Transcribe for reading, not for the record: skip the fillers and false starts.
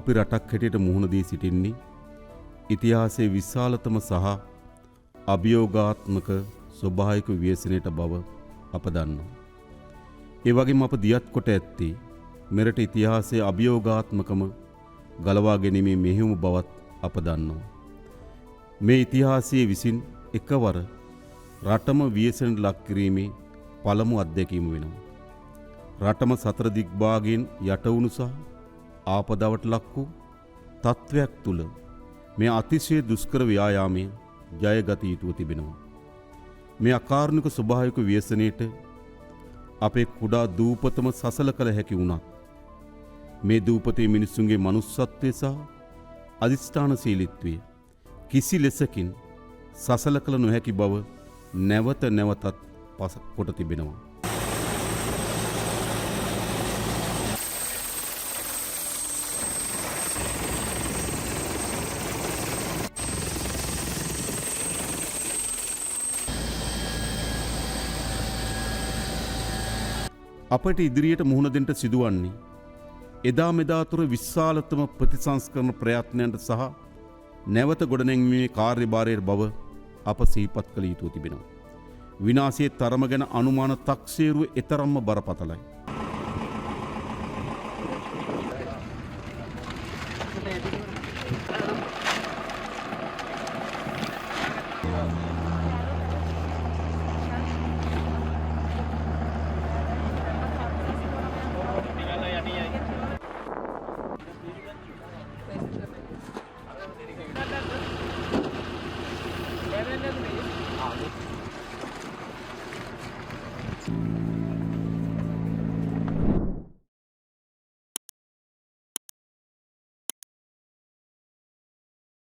අපි රටක් හැටියට මුහුණ දී සිටින්නේ ඉතිහාසයේ විශාලතම සහ අභියෝගාත්මක ස්වභාවික ව්‍යසනයට බව අප දන්නවා. ඒ වගේම අප දියත් කොට ඇත්තේ මෙරට ඉතිහාසයේ අභියෝගාත්මකම ගලවා ගැනීමේ මෙහෙයුම බවත් අප දන්නවා. මේ ඉතිහාසයේ විසින් එකවර රටම ව්‍යසනයට ලක් කිරීමේ පළමු අත්දැකීම වෙනවා. රටම සතර දිග්භාගයෙන් යට වුණු සහ ආපදාවට ලක් වූ තත්වයක් තුල මේ අතිශය දුෂ්කර ව්‍යායාමය ජයගත යුතුව තිබෙනවා. මේ අකාරුණික ස්වභාවික ව්‍යසනයේට අපේ කුඩා දූපතම සසල කළ හැකි වුණත් මේ දූපතේ මිනිසුන්ගේ මනුස්සත්වය සහ අධිෂ්ඨානශීලීත්වය කිසි ලෙසකින් සසල කළ නොහැකි බව නැවත නැවතත් පසක් කොට තිබෙනවා. අපට ඉදිරියට මුහුණ දෙන්න සිදුවන්නේ එදා මෙදා තුර විශාලතම ප්‍රතිසංස්කරණ ප්‍රයත්නයන්ට සහ නැවත ගොඩනැංවීමේ කාර්යභාරයේ බව අප සිහිපත් කළ යුතු තිබෙනවා. විනාශයේ තරම ගැන අනුමාන තක්සේරුව එතරම්ම බරපතලයි.